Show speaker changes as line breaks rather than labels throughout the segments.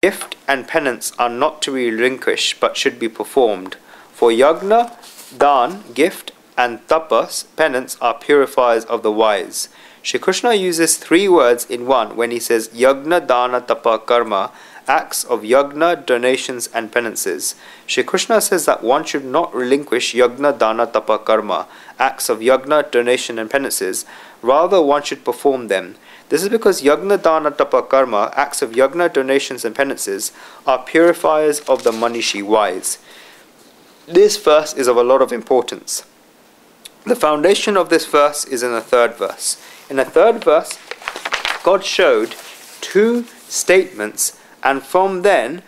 Gift and penance are not to be relinquished but should be performed. For yagna, dan, gift, and tapas, penance, are purifiers of the wise. Shri Krishna uses three words in one when he says yagna, dana, tapa, karma, acts of yagna, donations, and penances. Shri Krishna says that one should not relinquish yagna, dana, tapa, karma, acts of yagna, donation, and penances. Rather, one should perform them. This is because yagna, dana, tapa, karma, acts of yagna, donations, and penances, are purifiers of the manishi, wise. This verse is of a lot of importance. The foundation of this verse is in the third verse. In the third verse, God showed two statements, and from then,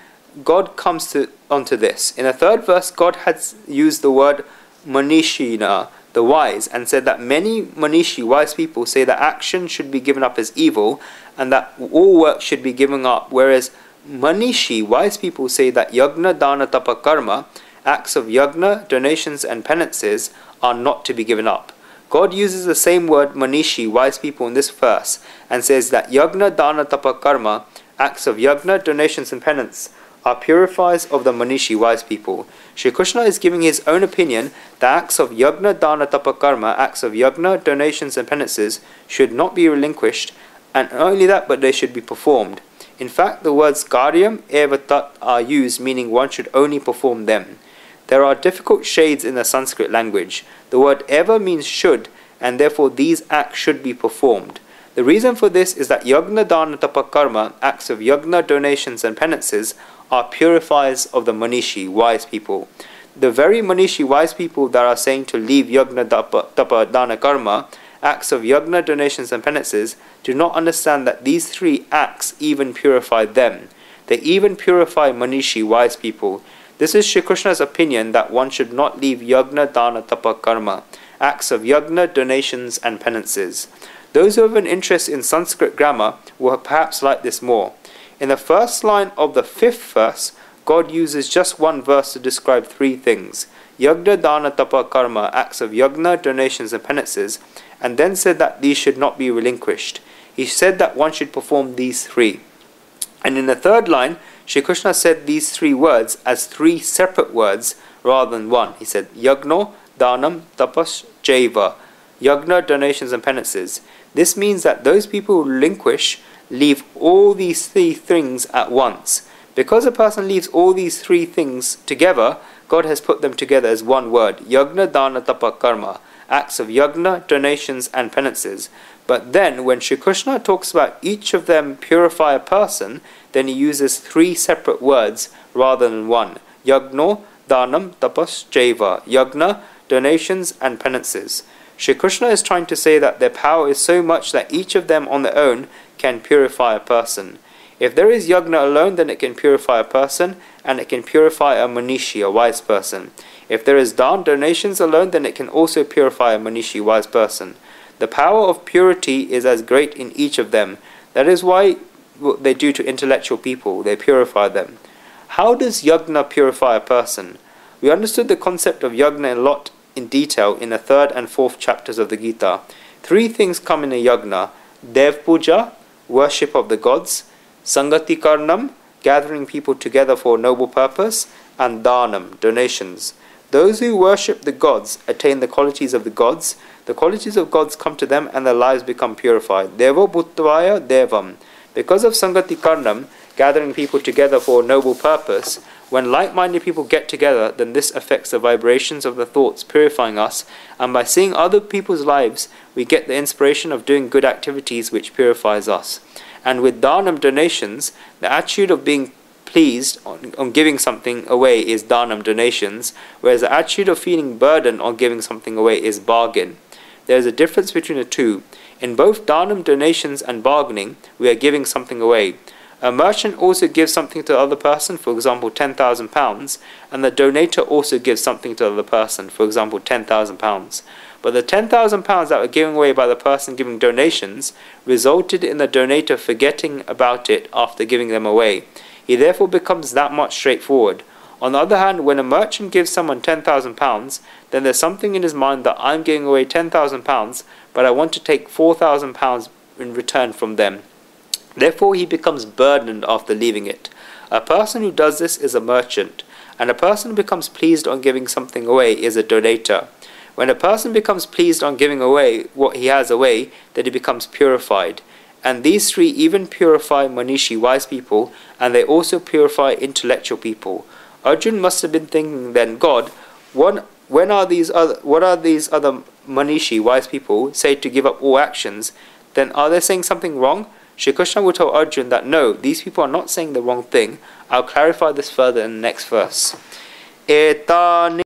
God comes onto this. In the third verse, God had used the word manishina, the wise, and said that many manishi, wise people, say that action should be given up as evil, and that all work should be given up, whereas manishi, wise people, say that yagna, dana, tapa, karma, acts of yagna, donations, and penances, are not to be given up. God uses the same word manishi, wise people, in this verse, and says that yagna, dana, tapa, karma, acts of yagna, donations, and penance, are purifiers of the manishi, wise people. Shri Krishna is giving his own opinion that acts of yagna, dana, tapa, karma, acts of yagna, donations, and penances should not be relinquished, and not only that, but they should be performed. In fact, the words karyam eva tat are used, meaning one should only perform them. There are difficult shades in the Sanskrit language. The word eva means should, and therefore these acts should be performed. The reason for this is that yagna, dana, tapa, karma, acts of yagna, donations, and penances, are purifiers of the manishi, wise people. The very manishi, wise people that are saying to leave yagna, tapa, dana, karma, acts of yagna, donations, and penances, do not understand that these three acts even purify them. They even purify manishi, wise people. This is Shri Krishna's opinion that one should not leave yagna, dana, tapa, karma, acts of yagna, donations, and penances. Those who have an interest in Sanskrit grammar will perhaps like this more. In the first line of the fifth verse, God uses just one verse to describe three things: yagna, dana, tapa, karma, acts of yagna, donations, and penances, and then said that these should not be relinquished. He said that one should perform these three. And in the third line, Shri Krishna said these three words as three separate words rather than one. He said yagno, danam, tapas, jaiva, yagna, donations, and penances. This means that those people who relinquish leave all these three things at once. Because a person leaves all these three things together, God has put them together as one word: yagna, dana, tapa, karma, acts of yagna, donations, and penances. But then when Shri Krishna talks about each of them purify a person, then he uses three separate words rather than one: yagno, danam, tapas, jaiva, yagna, donations, and penances. Shri Krishna is trying to say that their power is so much that each of them on their own can purify a person. If there is yagna alone, then it can purify a person, and it can purify a manishi, a wise person. If there is donations alone, then it can also purify a manishi, wise person. The power of purity is as great in each of them. That is why what they do to intellectual people, they purify them. How does yagna purify a person? We understood the concept of yagna a lot in detail in the third and fourth chapters of the Gita. Three things come in a yagna: dev puja, worship of the gods; sangati karnam, gathering people together for a noble purpose; and danam, donations. Those who worship the gods attain the qualities of the gods. The qualities of gods come to them and their lives become purified. Devo bhuttvaya devam. Because of sangati karnam, gathering people together for a noble purpose, when like-minded people get together, then this affects the vibrations of the thoughts, purifying us, and by seeing other people's lives, we get the inspiration of doing good activities which purifies us. And with dhanam, donations, the attitude of being pleased on giving something away is dhanam, donations, whereas the attitude of feeling burdened on giving something away is bargain. There is a difference between the two. In both dhanam, donations, and bargaining, we are giving something away. A merchant also gives something to the other person, for example £10,000, and the donator also gives something to the other person, for example £10,000. But the £10,000 that were given away by the person giving donations resulted in the donator forgetting about it after giving them away. He therefore becomes that much straightforward. On the other hand, when a merchant gives someone £10,000, then there's something in his mind that I'm giving away £10,000, but I want to take £4,000 in return from them. Therefore he becomes burdened after leaving it. A person who does this is a merchant, and a person who becomes pleased on giving something away is a donator. When a person becomes pleased on giving away what he has away, then he becomes purified. And these three even purify Manishi, wise people, and they also purify intellectual people. Arjun must have been thinking then, God, what are these other Manishi, wise people, say to give up all actions? Then are they saying something wrong? Shri Krishna will tell Arjun that no, these people are not saying the wrong thing. I'll clarify this further in the next verse. Etani